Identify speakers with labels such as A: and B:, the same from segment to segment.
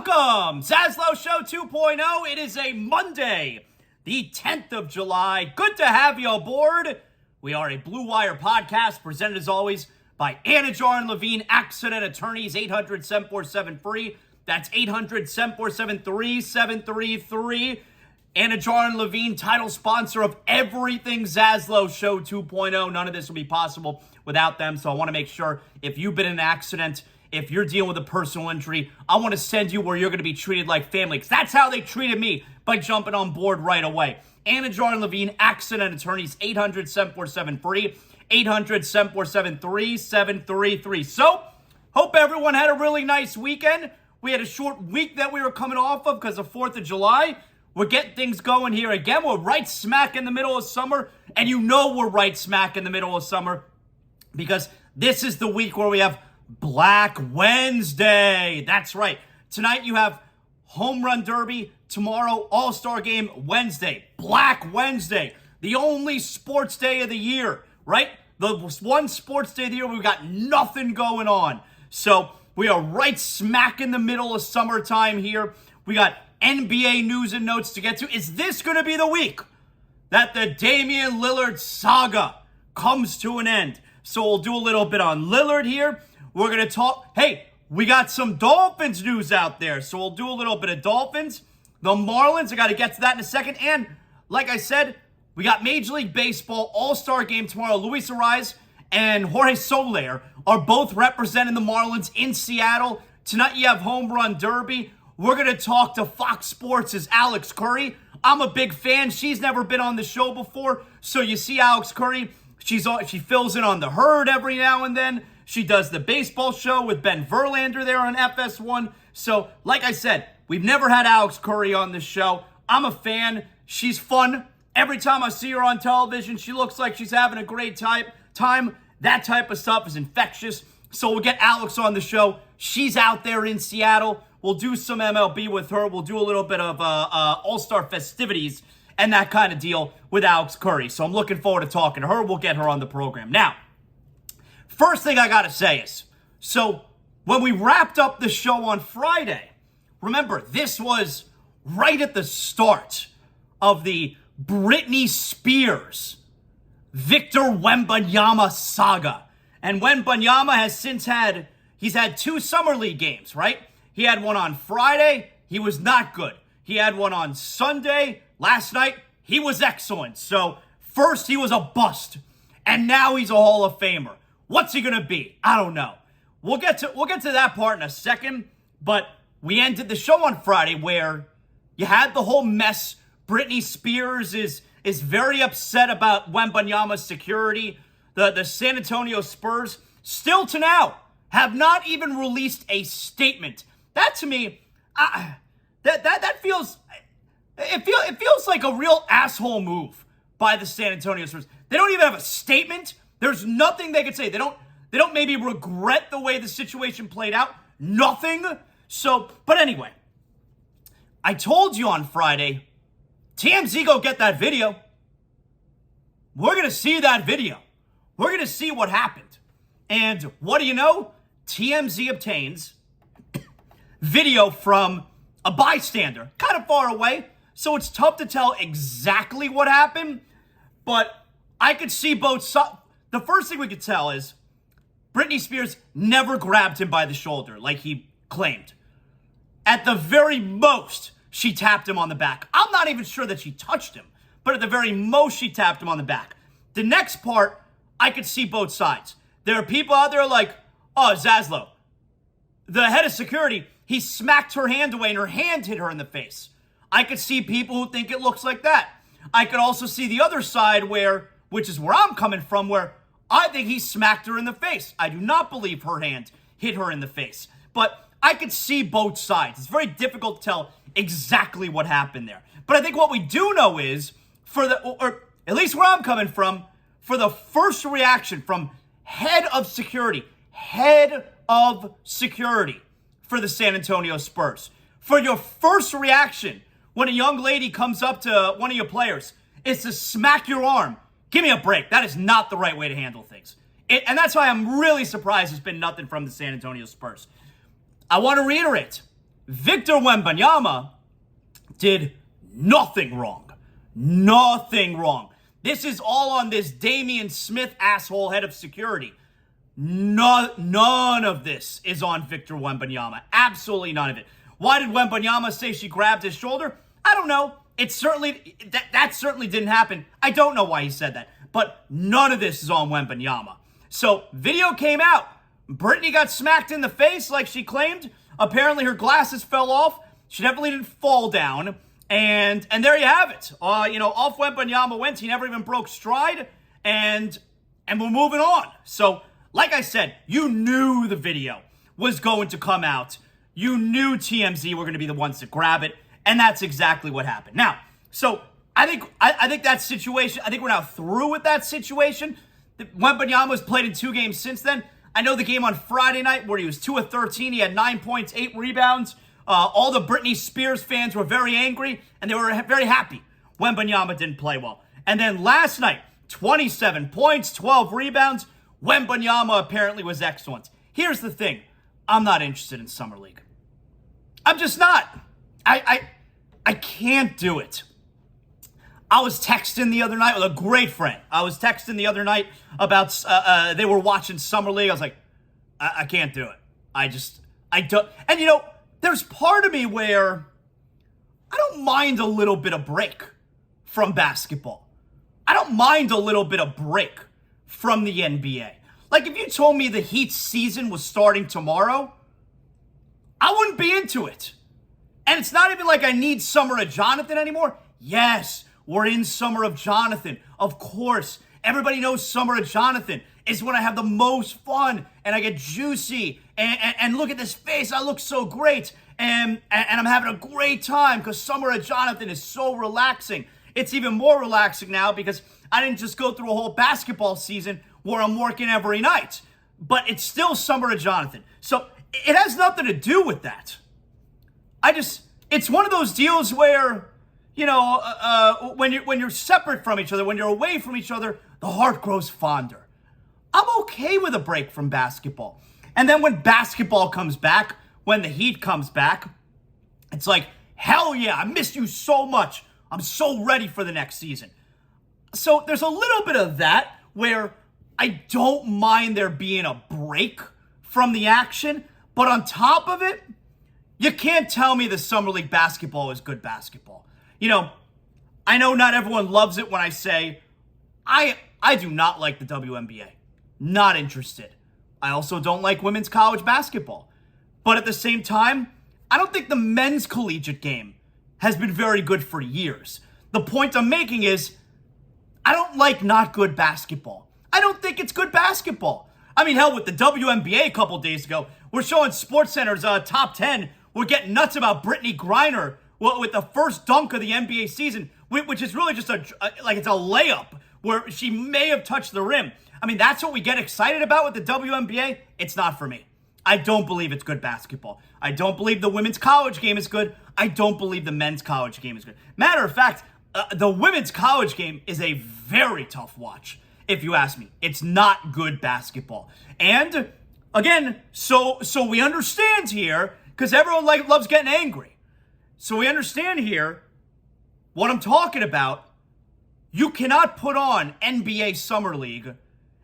A: Welcome, ZASLOW Show 2.0. It is a Monday, the 10th of July. Good to have you aboard. We are a Blue Wire podcast presented as always by Anidjar and Levine, accident attorneys, 800-747-FREE. That's 800-747-3733. Anidjar and Levine, title sponsor of everything ZASLOW Show 2.0. None of this would be possible without them, so I want to make sure if you've been in an accident, if you're dealing with a personal injury, I want to send you where you're going to be treated like family, because that's how they treated me by jumping on board right away. Anidjar and Levine, accident attorneys, 800-747-FREE, 800-747-3733. So, hope everyone had a really nice weekend. We had a short week that we were coming off of because of 4th of July. We're getting things going here again. We're right smack in the middle of summer, and you know we're right smack in the middle of summer because this is the week where we have Black Wednesday. That's right. Tonight you have Home Run Derby. Tomorrow, All-Star Game Wednesday. Black Wednesday. The only sports day of the year, right? The one sports day of the year we've got nothing going on. So we are right smack in the middle of summertime here. We got NBA news and notes to get to. Is this going to be the week that the Damian Lillard saga comes to an end? So we'll do a little bit on Lillard here. We're going to talk, hey, we got some Dolphins news out there, so we'll do a little bit of Dolphins. The Marlins, I got to get to that in a second. And like I said, we got Major League Baseball All-Star Game tomorrow. Luis Ariz and Jorge Soler are both representing the Marlins in Seattle. Tonight you have Home Run Derby. We're going to talk to Fox Sports' Alex Curry. I'm a big fan. She's never been on the show before, so you see Alex Curry. She fills in on The Herd every now and then. She does the baseball show with Ben Verlander there on FS1. So, like I said, we've never had Alex Curry on this show. I'm a fan. She's fun. Every time I see her on television, she looks like she's having a great time. That type of stuff is infectious. So we'll get Alex on the show. She's out there in Seattle. We'll do some MLB with her. We'll do a little bit of All-Star festivities and that kind of deal with Alex Curry. So I'm looking forward to talking to her. We'll get her on the program. Now, first thing I got to say is, so when we wrapped up the show on Friday, remember, this was right at the start of the Britney Spears, Victor Wembanyama saga. And Wembanyama has since he's had 2 Summer League games, right? He had one on Friday. He was not good. He had one on Sunday. Last night, he was excellent. So first he was a bust, and now he's a Hall of Famer. What's he going to be? I don't know. We'll get to that part in a second, but we ended the show on Friday where you had the whole mess. Britney Spears is very upset about Wembanyama's security. The San Antonio Spurs, still to now, have not even released a statement. That to me, that feels like a real asshole move by the San Antonio Spurs. They don't even have a statement. There's nothing they can say. They don't maybe regret the way the situation played out. Nothing. So, but anyway, I told you on Friday, TMZ go get that video. We're going to see that video. We're going to see what happened. And what do you know? TMZ obtains video from a bystander, kind of far away. So it's tough to tell exactly what happened, but I could see both sides. The first thing we could tell is Britney Spears never grabbed him by the shoulder like he claimed. At the very most, she tapped him on the back. I'm not even sure that she touched him, but at the very most, she tapped him on the back. The next part, I could see both sides. There are people out there like, oh, ZASLOW, the head of security, he smacked her hand away and her hand hit her in the face. I could see people who think it looks like that. I could also see the other side which is where I'm coming from, where I think he smacked her in the face. I do not believe her hand hit her in the face. But I could see both sides. It's very difficult to tell exactly what happened there. But I think what we do know is, or at least where I'm coming from, for the first reaction from head of security for the San Antonio Spurs, for your first reaction when a young lady comes up to one of your players is to smack your arm. Give me a break. That is not the right way to handle things. And that's why I'm really surprised there's been nothing from the San Antonio Spurs. I want to reiterate, Victor Wembanyama did nothing wrong. Nothing wrong. This is all on this Damian Smith asshole head of security. None of this is on Victor Wembanyama. Absolutely none of it. Why did Wembanyama say she grabbed his shoulder? I don't know. That certainly didn't happen. I don't know why he said that. But none of this is on Wembanyama. So, video came out. Brittany got smacked in the face like she claimed. Apparently her glasses fell off. She definitely didn't fall down. And there you have it. Off Wembanyama went. He never even broke stride. And we're moving on. So, like I said, you knew the video was going to come out. You knew TMZ were going to be the ones to grab it. And that's exactly what happened. Now, so I think that situation, I think we're now through with that situation. Wembanyama's played in 2 games since then. I know the game on Friday night where he was 2 of 13. He had 9 points, 8 rebounds. All the Britney Spears fans were very angry, and they were very happy Wembanyama didn't play well. And then last night, 27 points, 12 rebounds. Wembanyama apparently was excellent. Here's the thing. I'm not interested in Summer League. I'm just not. I can't do it. I was texting the other night with a great friend. I was texting the other night about, they were watching Summer League. I was like, I can't do it. I don't. And there's part of me where I don't mind a little bit of break from basketball. I don't mind a little bit of break from the NBA. Like if you told me the Heat's season was starting tomorrow, I wouldn't be into it. And it's not even like I need Summer of Jonathan anymore. Yes, we're in Summer of Jonathan. Of course, everybody knows Summer of Jonathan is when I have the most fun and I get juicy and look at this face. I look so great and I'm having a great time because Summer of Jonathan is so relaxing. It's even more relaxing now because I didn't just go through a whole basketball season where I'm working every night. But it's still Summer of Jonathan. So it has nothing to do with that. It's one of those deals where, when you're separate from each other, when you're away from each other, the heart grows fonder. I'm okay with a break from basketball. And then when basketball comes back, when the Heat comes back, it's like, hell yeah, I missed you so much. I'm so ready for the next season. So there's a little bit of that where I don't mind there being a break from the action. But on top of it, you can't tell me the Summer League basketball is good basketball. I know not everyone loves it when I say, I do not like the WNBA. Not interested. I also don't like women's college basketball. But at the same time, I don't think the men's collegiate game has been very good for years. The point I'm making is, I don't like not good basketball. I don't think it's good basketball. I mean, hell, with the WNBA a couple days ago, we're showing SportsCenter's top 10. We're getting nuts about Brittany Griner with the first dunk of the NBA season, which is really just it's a layup where she may have touched the rim. I mean, that's what we get excited about with the WNBA. It's not for me. I don't believe it's good basketball. I don't believe the women's college game is good. I don't believe the men's college game is good. Matter of fact, the women's college game is a very tough watch, if you ask me. It's not good basketball. And again, so we understand here, because everyone loves getting angry. So we understand here what I'm talking about. You cannot put on NBA Summer League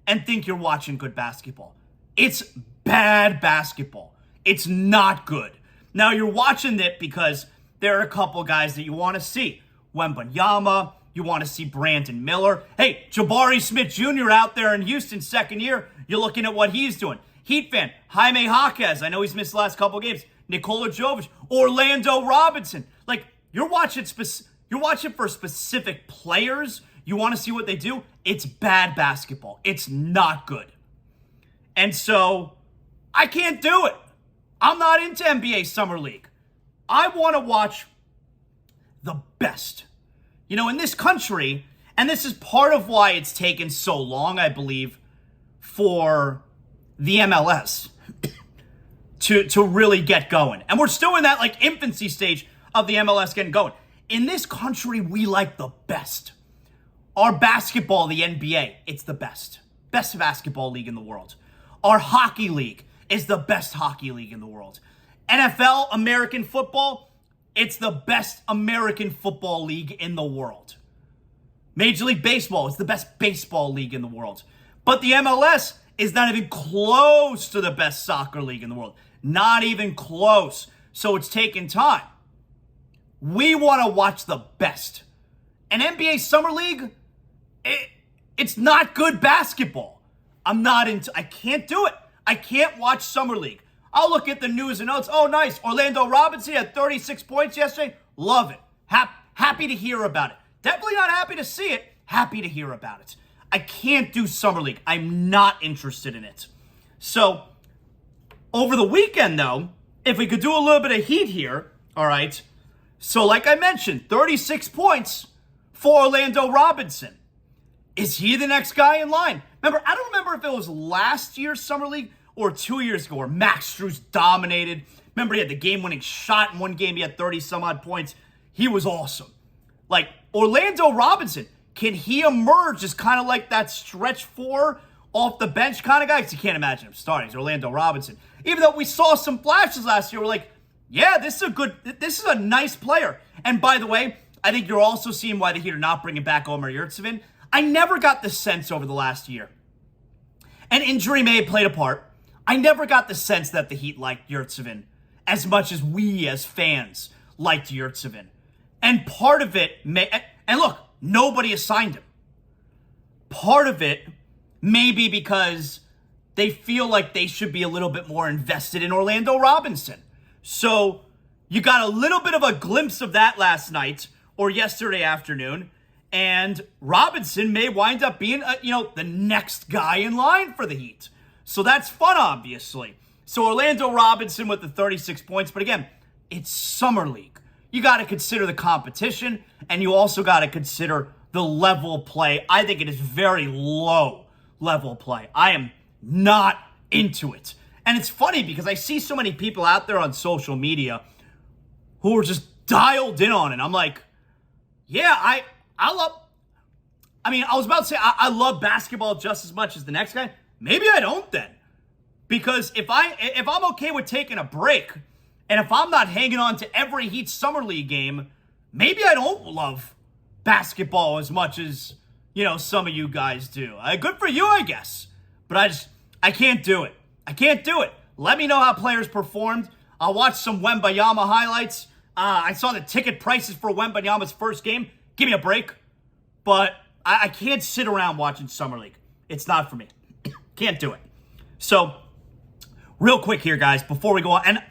A: and think you're watching good basketball. It's bad basketball. It's not good. Now you're watching it because there are a couple guys that you want to see. Wembanyama, you want to see Brandon Miller. Hey, Jabari Smith Jr. out there in Houston, second year. You're looking at what he's doing. Heat fan, Jaime Jaquez. I know he's missed the last couple games. Nikola Jovic, Orlando Robinson. Like, you're watching for specific players. You want to see what they do. It's bad basketball. It's not good. And so, I can't do it. I'm not into NBA Summer League. I want to watch the best. In this country, and this is part of why it's taken so long, I believe, for the MLS to really get going. And we're still in that infancy stage of the MLS getting going. In this country, we like the best. Our basketball, the NBA, it's the best. Best basketball league in the world. Our hockey league is the best hockey league in the world. NFL, American football, it's the best American football league in the world. Major League Baseball is the best baseball league in the world. But the MLS is not even close to the best soccer league in the world. Not even close. So it's taking time. We want to watch the best. An NBA Summer League, it's not good basketball. I can't do it. I can't watch Summer League. I'll look at the news and notes. Oh, nice. Orlando Robinson had 36 points yesterday. Love it. Happy to hear about it. Definitely not happy to see it. Happy to hear about it. I can't do Summer League. I'm not interested in it. So, over the weekend, though, if we could do a little bit of heat here, all right. So, like I mentioned, 36 points for Orlando Robinson. Is he the next guy in line? Remember, I don't remember if it was last year's Summer League or 2 years ago where Max Strus dominated. Remember, he had the game-winning shot in one game. He had 30-some-odd points. He was awesome. Like, Orlando Robinson, can he emerge as kind of like that stretch four off the bench kind of guy? Because you can't imagine him starting. He's Orlando Robinson. Even though we saw some flashes last year, we're like, yeah, this is a nice player. And by the way, I think you're also seeing why the Heat are not bringing back Omer Yurtseven. I never got the sense over the last year, and injury may have played a part, I never got the sense that the Heat liked Yurtseven as much as we as fans liked Yurtseven. And part of it and look, nobody assigned him. Part of it may be because they feel like they should be a little bit more invested in Orlando Robinson. So you got a little bit of a glimpse of that last night or yesterday afternoon, and Robinson may wind up being, the next guy in line for the Heat. So that's fun, obviously. So Orlando Robinson with the 36 points, but again, it's Summer League. You got to consider the competition, and you also got to consider the level of play. I think it is very low level play. I am not into it. And it's funny because I see so many people out there on social media who are just dialed in on it. I'm like, yeah, I was about to say I love basketball just as much as the next guy. Maybe I don't then. Because if I'm okay with taking a break, and if I'm not hanging on to every Heat Summer League game, maybe I don't love basketball as much as, some of you guys do. Good for you, I guess. But I can't do it. I can't do it. Let me know how players performed. I'll watch some Wembanyama highlights. I saw the ticket prices for Wembanyama's first game. Give me a break. But I can't sit around watching Summer League. It's not for me. Can't do it. So, real quick here, guys, before we go on. And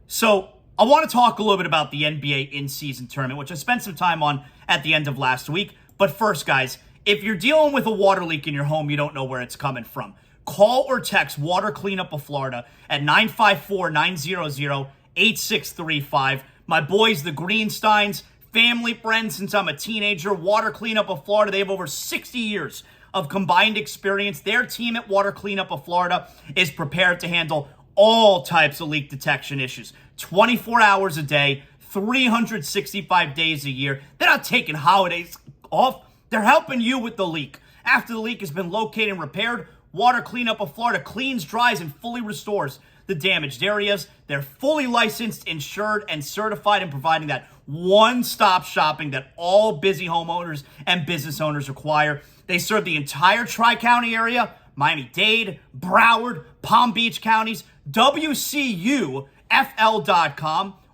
A: so, I want to talk a little bit about the NBA in-season tournament, which I spent some time on at the end of last week. But first, guys, if you're dealing with a water leak in your home, you don't know where it's coming from. Call or text Water Cleanup of Florida at 954-900-8635. My boys, the Greensteins, family friends since I'm a teenager. Water Cleanup of Florida, they have over 60 years of combined experience. Their team at Water Cleanup of Florida is prepared to handle all types of leak detection issues. 24 hours a day, 365 days a year. They're not taking holidays off. They're helping you with the leak. After the leak has been located and repaired, Water Cleanup of Florida cleans, dries, and fully restores the damaged areas. They're fully licensed, insured, and certified in providing that one-stop shopping that all busy homeowners and business owners require. They serve the entire Tri-County area, Miami-Dade, Broward, Palm Beach counties, WCUFL.com,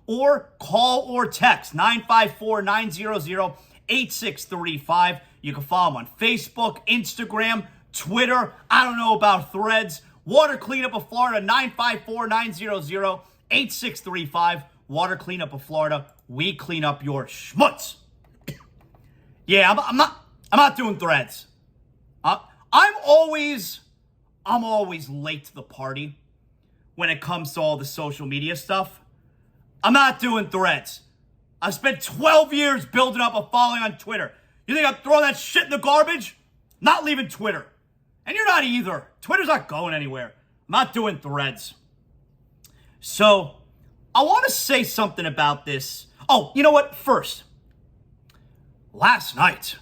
A: or call or text 954-900-8635. You can follow them on Facebook, Instagram, Twitter. I don't know about Threads. Water Cleanup of Florida, 954-900-8635. Water Cleanup of Florida. We clean up your schmutz. Yeah, I'm not doing Threads. I'm always late to the party when it comes to all the social media stuff. I'm not doing Threads. I've spent 12 years building up a following on Twitter. You think I'm throwing that shit in the garbage? Not leaving Twitter. And you're not either. Twitter's not going anywhere. I'm not doing Threads. So, I want to say something about this. Oh, you know what? First, last night,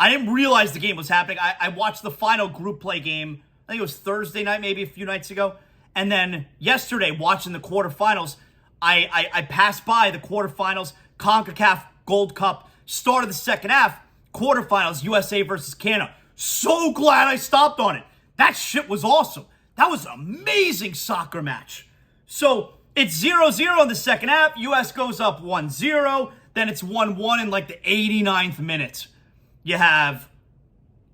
A: I didn't realize the game was happening. I watched the final group play game. I think it was Thursday night, maybe a few nights ago. And then yesterday, watching the quarterfinals, I passed by the quarterfinals, CONCACAF Gold Cup, start of the second half, quarterfinals, USA versus Canada. So glad I stopped on it. That shit was awesome. That was an amazing soccer match. So it's 0-0 in the second half. US goes up 1-0. Then it's 1-1 in like the 89th minute. You have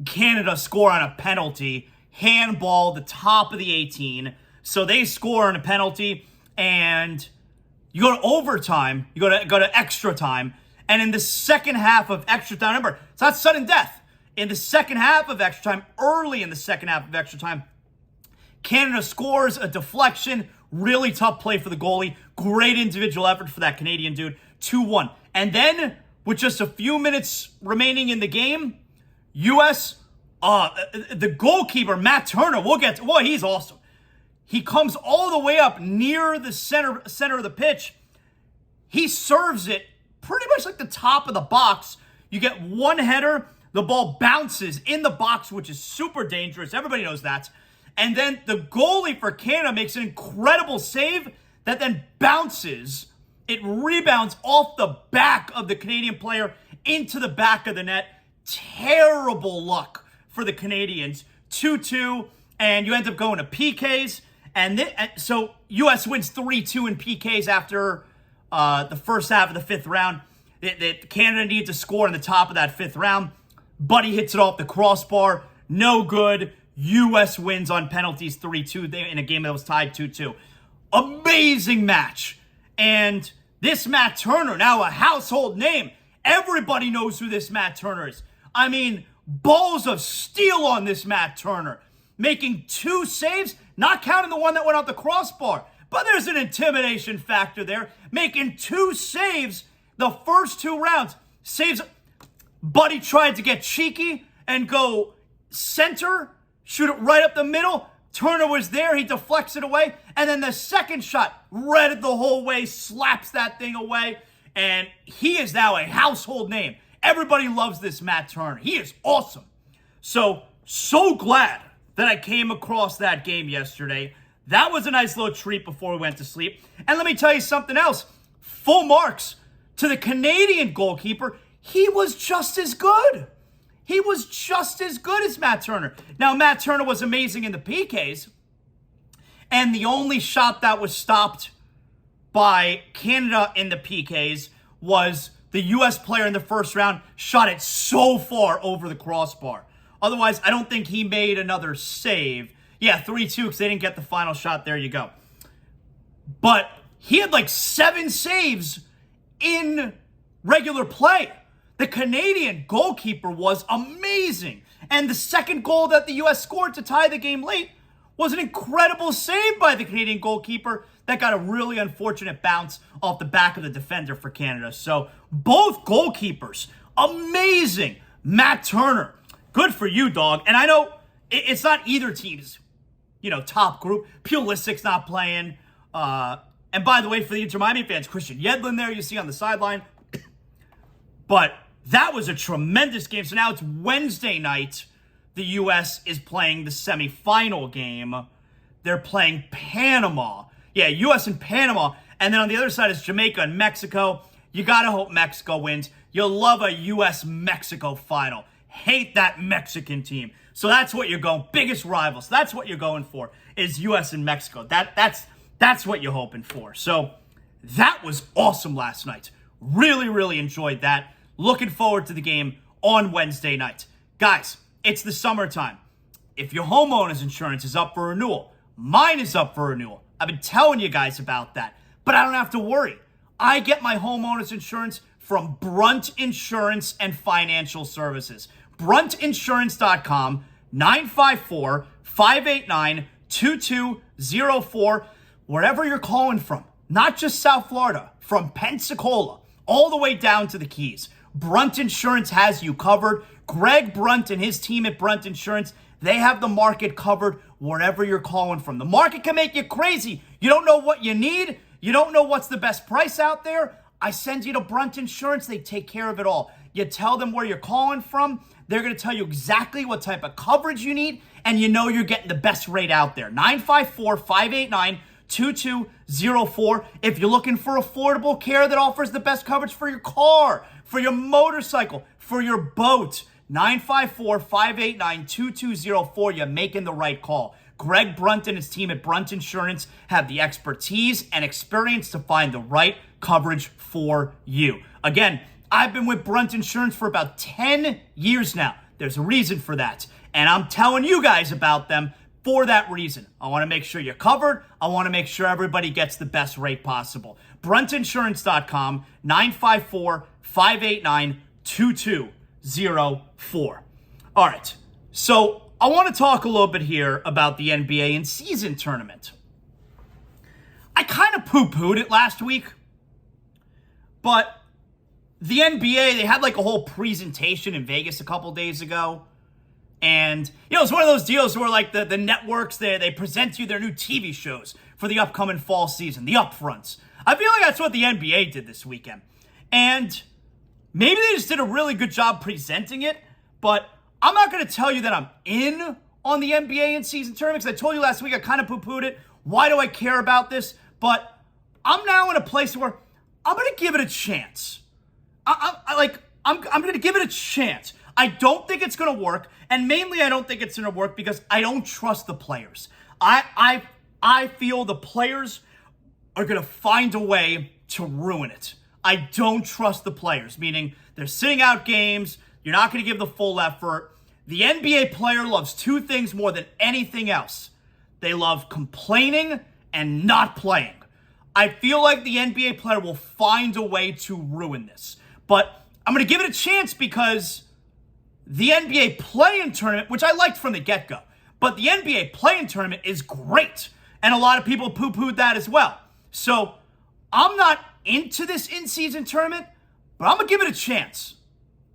A: Canada score on a penalty, handball, the top of the 18. So they score on a penalty, and you go to overtime, you go to extra time, and in the second half of extra time, remember, it's not sudden death. In the second half of extra time, early in the second half of extra time, Canada scores a deflection, really tough play for the goalie, great individual effort for that Canadian dude, 2-1. And then, with just a few minutes remaining in the game, U.S., the goalkeeper, Matt Turner, he's awesome. He comes all the way up near the center of the pitch. He serves it pretty much like the top of the box. You get one header, the ball bounces in the box, which is super dangerous. Everybody knows that. And then the goalie for Canada makes an incredible save that then bounces. It rebounds off the back of the Canadian player into the back of the net. Terrible luck for the Canadians. 2-2, and you end up going to PKs. And so U.S. wins 3-2 in PKs after the first half of the fifth round. Canada needed to score in the top of that fifth round. Buddy hits it off the crossbar. No good. U.S. wins on penalties 3-2 in a game that was tied 2-2. Amazing match. And this Matt Turner, now a household name. Everybody knows who this Matt Turner is. I mean, balls of steel on this Matt Turner. Making 2 saves, not counting the one that went off the crossbar. But there's an intimidation factor there. Making 2 saves the first 2 rounds. Saves. Buddy tried to get cheeky and go center, shoot it right up the middle. Turner was there. He deflects it away. And then the second shot, read it the whole way, slaps that thing away. And he is now a household name. Everybody loves this Matt Turner. He is awesome. So glad that I came across that game yesterday. That was a nice little treat before we went to sleep. And let me tell you something else. Full marks to the Canadian goalkeeper. He was just as good. He was just as good as Matt Turner. Now, Matt Turner was amazing in the PKs. And the only shot that was stopped by Canada in the PKs was the U.S. player in the first round shot it so far over the crossbar. Otherwise, I don't think he made another save. Yeah, 3-2 because they didn't get the final shot. There you go. But he had like 7 saves in regular play. The Canadian goalkeeper was amazing. And the second goal that the U.S. scored to tie the game late was an incredible save by the Canadian goalkeeper that got a really unfortunate bounce off the back of the defender for Canada. So both goalkeepers, amazing. Matt Turner, good for you, dog. And I know it's not either team's, top group. Pulisic's not playing. And by the way, for the Inter Miami fans, Christian Yedlin there you see on the sideline. But that was a tremendous game. So now it's Wednesday night. The U.S. is playing the semifinal game. They're playing Panama. Yeah, U.S. and Panama. And then on the other side is Jamaica and Mexico. You got to hope Mexico wins. You'll love a U.S.-Mexico final. Hate that Mexican team. So that's what you're going. Biggest rivals. That's what you're going for is U.S. and Mexico. That's what you're hoping for. So that was awesome last night. Really, really enjoyed that. Looking forward to the game on Wednesday night. Guys, it's the summertime. If your homeowner's insurance is up for renewal, mine is up for renewal. I've been telling you guys about that, but I don't have to worry. I get my homeowner's insurance from Brunt Insurance and Financial Services. BruntInsurance.com, 954-589-2204, wherever you're calling from. Not just South Florida, from Pensacola, all the way down to the Keys. Brunt Insurance has you covered. Greg Brunt and his team at Brunt Insurance, they have the market covered wherever you're calling from. The market can make you crazy. You don't know what you need. You don't know what's the best price out there. I send you to Brunt Insurance. They take care of it all. You tell them where you're calling from. They're going to tell you exactly what type of coverage you need, and you know you're getting the best rate out there. 954-589-2204. If you're looking for affordable care that offers the best coverage for your car, for your motorcycle, for your boat, 954-589-2204. You're making the right call. Greg Brunt and his team at Brunt Insurance have the expertise and experience to find the right coverage for you. Again, I've been with Brunt Insurance for about 10 years now. There's a reason for that. And I'm telling you guys about them for that reason. I want to make sure you're covered. I want to make sure everybody gets the best rate possible. BruntInsurance.com, 954-589-2204. All right. So I want to talk a little bit here about the NBA in-season tournament. I kind of poo-pooed it last week, but the NBA, they had like a whole presentation in Vegas a couple days ago. And, it's one of those deals where like the networks, they present you their new TV shows for the upcoming fall season, the upfronts. I feel like that's what the NBA did this weekend. And maybe they just did a really good job presenting it, but I'm not going to tell you that I'm in on the NBA in-season tournament, because I told you last week I kind of poo-pooed it. Why do I care about this? But I'm now in a place where I'm going to give it a chance. I'm going to give it a chance. I don't think it's going to work, and mainly I don't think it's going to work because I don't trust the players. I feel the players are going to find a way to ruin it. I don't trust the players, meaning they're sitting out games. You're not going to give the full effort. The NBA player loves two things more than anything else. They love complaining and not playing. I feel like the NBA player will find a way to ruin this. But I'm going to give it a chance because the NBA play-in tournament, which I liked from the get-go, but the NBA play-in tournament is great. And a lot of people poo-pooed that as well. So I'm not into this in-season tournament, but I'm going to give it a chance.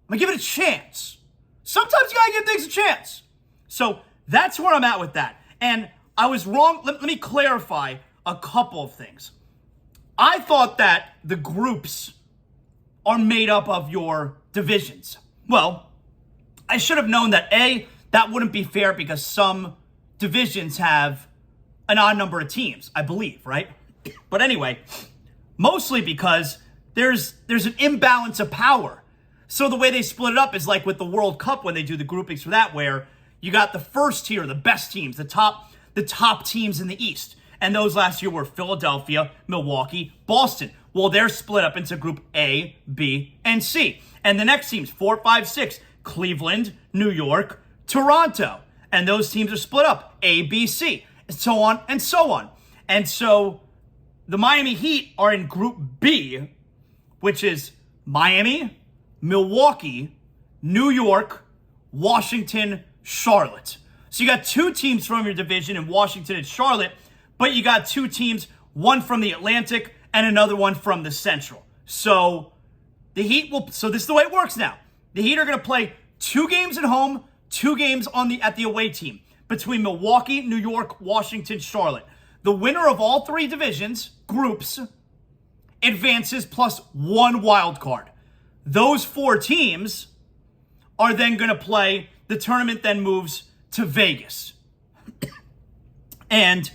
A: I'm going to give it a chance. Sometimes you got to give things a chance. So that's where I'm at with that. And I was wrong. Let me clarify a couple of things. I thought that the groups are made up of your divisions. Well, I should have known that, A, that wouldn't be fair because some divisions have an odd number of teams, I believe, right? But anyway, mostly because there's an imbalance of power. So the way they split it up is like with the World Cup when they do the groupings for that, where you got the first tier, the best teams, the top teams in the East. And those last year were Philadelphia, Milwaukee, Boston. Well, they're split up into Group A, B, and C. And the next teams, 4, 5, 6, Cleveland, New York, Toronto. And those teams are split up, A, B, C, and so on and so on. And so the Miami Heat are in Group B, which is Miami, Milwaukee, New York, Washington, Charlotte. So you got two teams from your division in Washington and Charlotte, but you got two teams, one from the Atlantic and another one from the Central. So the Heat so this is the way it works now. The Heat are going to play 2 games at home, 2 games at the away team between Milwaukee, New York, Washington, Charlotte. The winner of all 3 divisions, groups, advances plus 1 wild card. Those 4 teams are then going to play. The tournament then moves to Vegas. And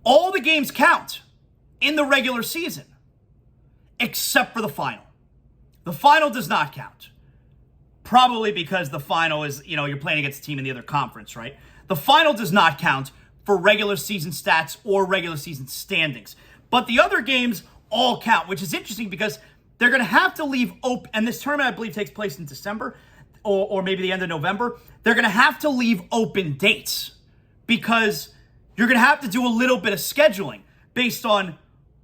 A: all the games count in the regular season, except for the final. The final does not count. Probably because the final is, you're playing against a team in the other conference, right? The final does not count for regular season stats or regular season standings. But the other games all count, which is interesting because they're going to have to leave open, and this tournament, I believe, takes place in December or maybe the end of November. They're going to have to leave open dates because you're going to have to do a little bit of scheduling based on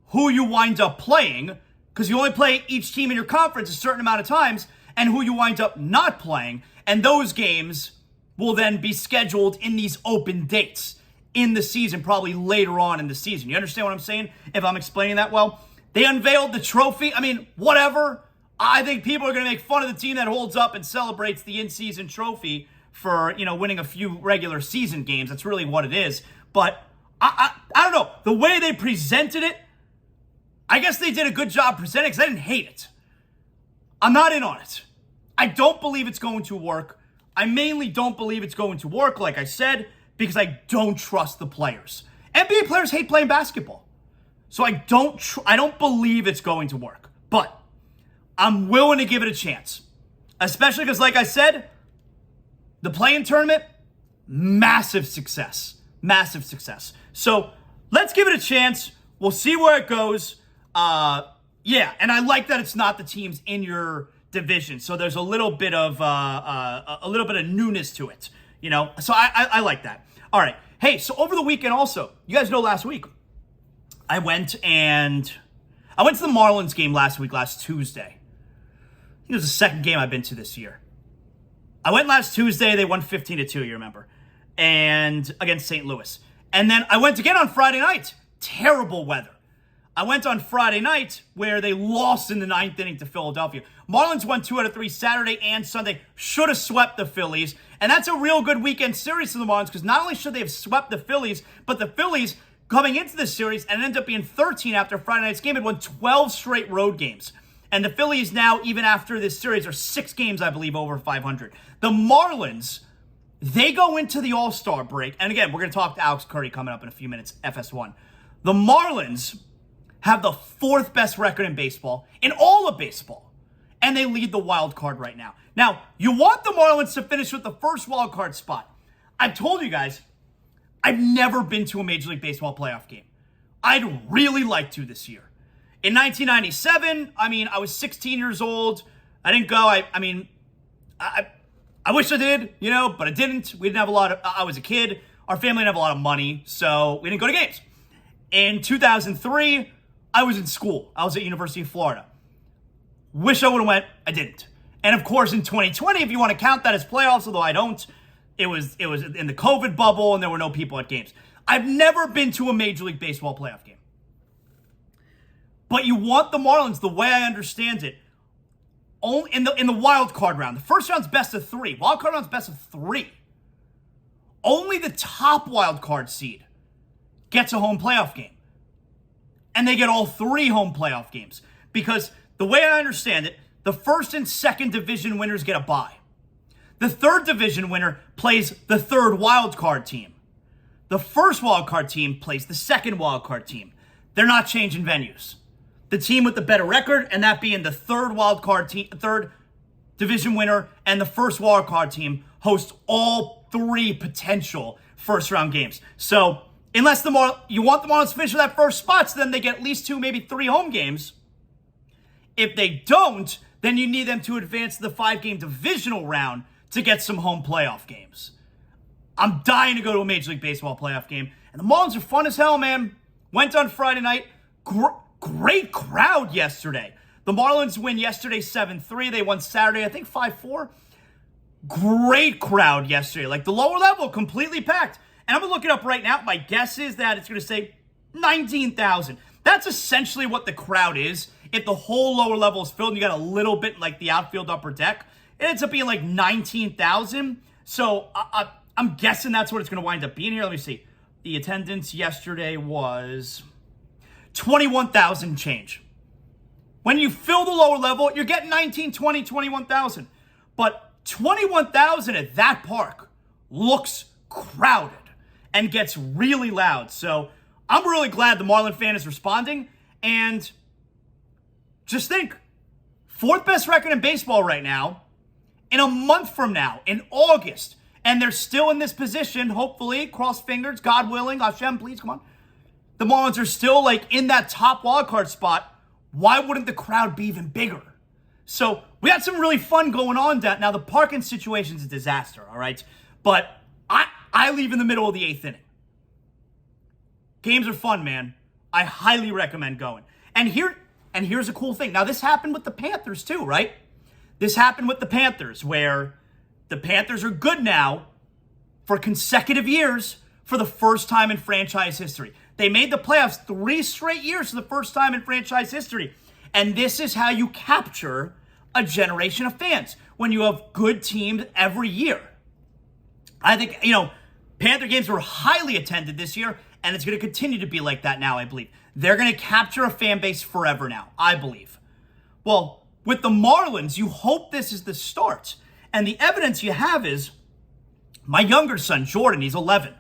A: who you wind up playing, because you only play each team in your conference a certain amount of times, and who you wind up not playing. And those games will then be scheduled in these open dates in the season, probably later on in the season. You understand what I'm saying? If I'm explaining that well? They unveiled the trophy. I mean, whatever. I think people are going to make fun of the team that holds up and celebrates the in-season trophy for, winning a few regular season games. That's really what it is. But I don't know. The way they presented it, I guess they did a good job presenting because I didn't hate it. I'm not in on it. I don't believe it's going to work. I mainly don't believe it's going to work, like I said, because I don't trust the players. NBA players hate playing basketball. So I don't believe it's going to work. But I'm willing to give it a chance. Especially because, like I said, the play-in tournament, massive success. Massive success. So let's give it a chance. We'll see where it goes. Yeah, and I like that it's not the teams in your division. So there's a little bit of newness to it, you know. So I like that. All right. Hey, so over the weekend also, you guys know last week I went to the Marlins game last Tuesday. I think it was the second game I've been to this year. I went last Tuesday. They won 15-2, you remember, and against St. Louis. And then I went again on Friday night. Terrible weather. I went on Friday night where they lost in the ninth inning to Philadelphia. Marlins won 2 out of 3 Saturday and Sunday. Should have swept the Phillies. And that's a real good weekend series for the Marlins because not only should they have swept the Phillies, but the Phillies coming into this series and ended up being 13 after Friday night's game had won 12 straight road games. And the Phillies now, even after this series, are 6 games, I believe, over 500. The Marlins, they go into the All-Star break. And again, we're going to talk to Alex Curry coming up in a few minutes, FS1. The Marlins have the 4th best record in baseball, in all of baseball. And they lead the wild card right now. Now, you want the Marlins to finish with the first wild card spot. I've told you guys, I've never been to a Major League Baseball playoff game. I'd really like to this year. In 1997, I was 16 years old. I didn't go. I wish I did, but I didn't. We didn't have I was a kid. Our family didn't have a lot of money, so we didn't go to games. In 2003, I was in school. I was at University of Florida. Wish I would have went. I didn't. And of course, in 2020, if you want to count that as playoffs, although I don't, it was in the COVID bubble and there were no people at games. I've never been to a Major League Baseball playoff game. But you want the Marlins, the way I understand it, only in the wild card round. The first round's best of 3. Wild card round's best of 3. Only the top wild card seed gets a home playoff game. And they get all 3 home playoff games. Because the way I understand it, the first and second division winners get a bye. The third division winner plays the third wild card team. The first wild card team plays the second wild card team. They're not changing venues. The team with the better record, and that being the third wild card team, third division winner, and the first wild card team host all 3 potential first round games. So unless you want the Marlins to finish with that first spot, so then they get at least 2, maybe 3 home games. If they don't, then you need them to advance to the 5-game divisional round to get some home playoff games. I'm dying to go to a Major League Baseball playoff game. And the Marlins are fun as hell, man. Went on Friday night. Great crowd yesterday. The Marlins win yesterday 7-3. They won Saturday, I think 5-4. Great crowd yesterday. Like the lower level, completely packed. And I'm going to look it up right now. My guess is that it's going to say 19,000. That's essentially what the crowd is. If the whole lower level is filled and you got a little bit like the outfield upper deck, it ends up being like 19,000. So I'm guessing that's what it's going to wind up being here. Let me see. The attendance yesterday was 21,000 change. When you fill the lower level, you're getting 19, 20, 21,000. But 21,000 at that park looks crowded and gets really loud. So I'm really glad the Marlin fan is responding. And just think, 4th best record in baseball right now. In a month from now, in August, and they're still in this position, hopefully, cross fingers, God willing, Hashem, please, come on. The Marlins are still like in that top wildcard spot. Why wouldn't the crowd be even bigger? So we got some really fun going on. Now, the parking situation's a disaster, all right? But I leave in the middle of the 8th inning. Games are fun, man. I highly recommend going. And here's a cool thing. Now, this happened with the Panthers too, right? This happened with the Panthers, where the Panthers are good now for consecutive years for the first time in franchise history. They made the playoffs 3 straight years for the first time in franchise history. And this is how you capture a generation of fans, when you have good teams every year. I think, Panther games were highly attended this year, and it's going to continue to be like that now, I believe. They're going to capture a fan base forever now, I believe. Well, with the Marlins, you hope this is the start. And the evidence you have is my younger son, Jordan, he's 11.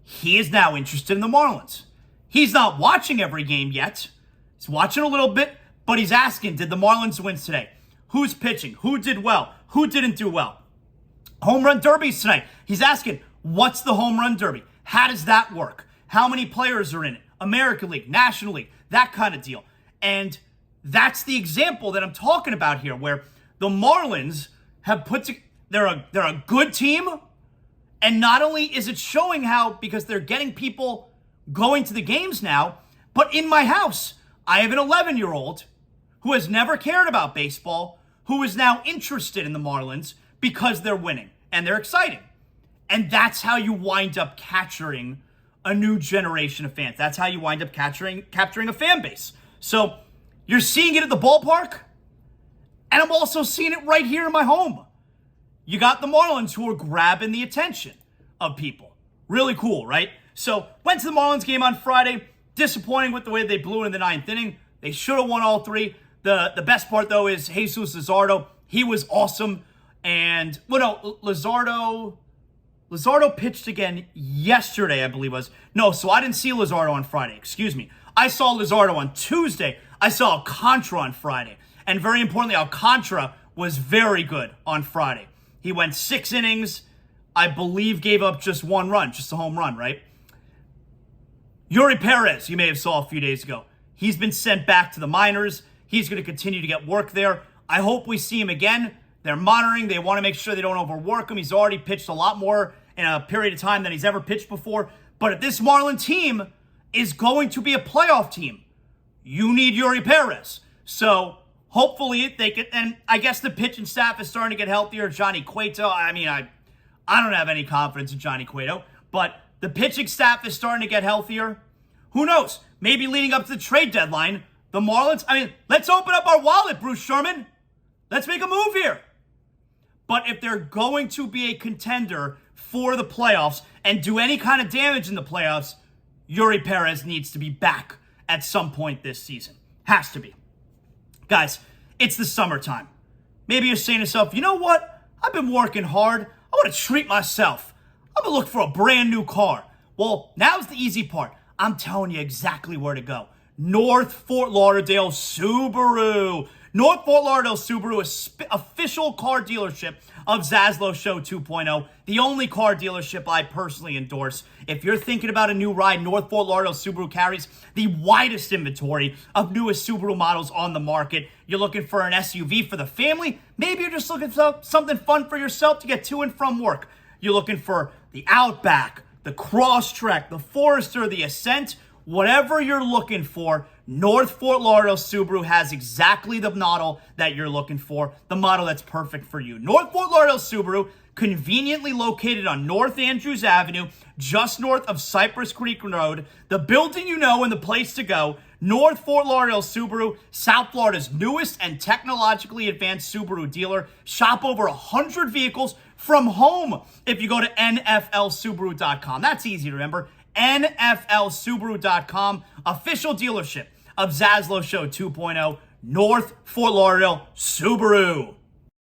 A: He is now interested in the Marlins. He's not watching every game yet. He's watching a little bit, but he's asking, did the Marlins win today? Who's pitching? Who did well? Who didn't do well? Home run derbies tonight. He's asking, what's the home run derby? How does that work? How many players are in it? American League, National League, that kind of deal. And that's the example that I'm talking about here, where the Marlins have they're a good team, and not only is it showing how, because they're getting people going to the games now, but in my house, I have an 11-year-old who has never cared about baseball, who is now interested in the Marlins because they're winning and they're exciting. And that's how you wind up capturing a new generation of fans. That's how you wind up capturing a fan base. So you're seeing it at the ballpark, and I'm also seeing it right here in my home. You got the Marlins who are grabbing the attention of people. Really cool, right? So went to the Marlins game on Friday. Disappointing with the way they blew it in the 9th inning. They should have won all three. The best part, though, is Jesus Luzardo. He was awesome. And, Luzardo pitched again yesterday, I believe it was. No, so I didn't see Luzardo on Friday. Excuse me. I saw Luzardo on Tuesday. I saw Alcantara on Friday. And very importantly, Alcantara was very good on Friday. He went 6 innings. I believe gave up just 1 run, just a home run, right? Yuri Perez, you may have saw a few days ago. He's been sent back to the minors. He's going to continue to get work there. I hope we see him again. They're monitoring. They want to make sure they don't overwork him. He's already pitched a lot more in a period of time than he's ever pitched before. But if this Marlin team is going to be a playoff team, you need Yuri Perez. So hopefully they can, and I guess the pitching staff is starting to get healthier. Johnny Cueto, I don't have any confidence in Johnny Cueto, but the pitching staff is starting to get healthier. Who knows? Maybe leading up to the trade deadline, the Marlins, let's open up our wallet, Bruce Sherman. Let's make a move here. But if they're going to be a contender for the playoffs and do any kind of damage in the playoffs, Yuri Perez needs to be back at some point this season. Has to be. Guys, it's the summertime. Maybe you're saying to yourself, you know what? I've been working hard. I want to treat myself. I'm going to look for a brand new car. Well, now's the easy part. I'm telling you exactly where to go. North Fort Lauderdale Subaru. North Fort Lauderdale Subaru is official car dealership of ZASLOW Show 2.0, the only car dealership I personally endorse. If you're thinking about a new ride, North Fort Lauderdale Subaru carries the widest inventory of newest Subaru models on the market. You're looking for an SUV for the family? Maybe you're just looking for something fun for yourself to get to and from work. You're looking for the Outback, the Crosstrek, the Forester, the Ascent. Whatever you're looking for, North Fort Lauderdale Subaru has exactly the model that you're looking for, the model that's perfect for you. North Fort Lauderdale Subaru, conveniently located on North Andrews Avenue, just north of Cypress Creek Road, the building you know and the place to go. North Fort Lauderdale Subaru, South Florida's newest and technologically advanced Subaru dealer. Shop over 100 vehicles from home if you go to nflsubaru.com. That's easy to remember. nflsubaru.com, official dealership of ZASLOW Show 2.0, North Fort Lauderdale Subaru.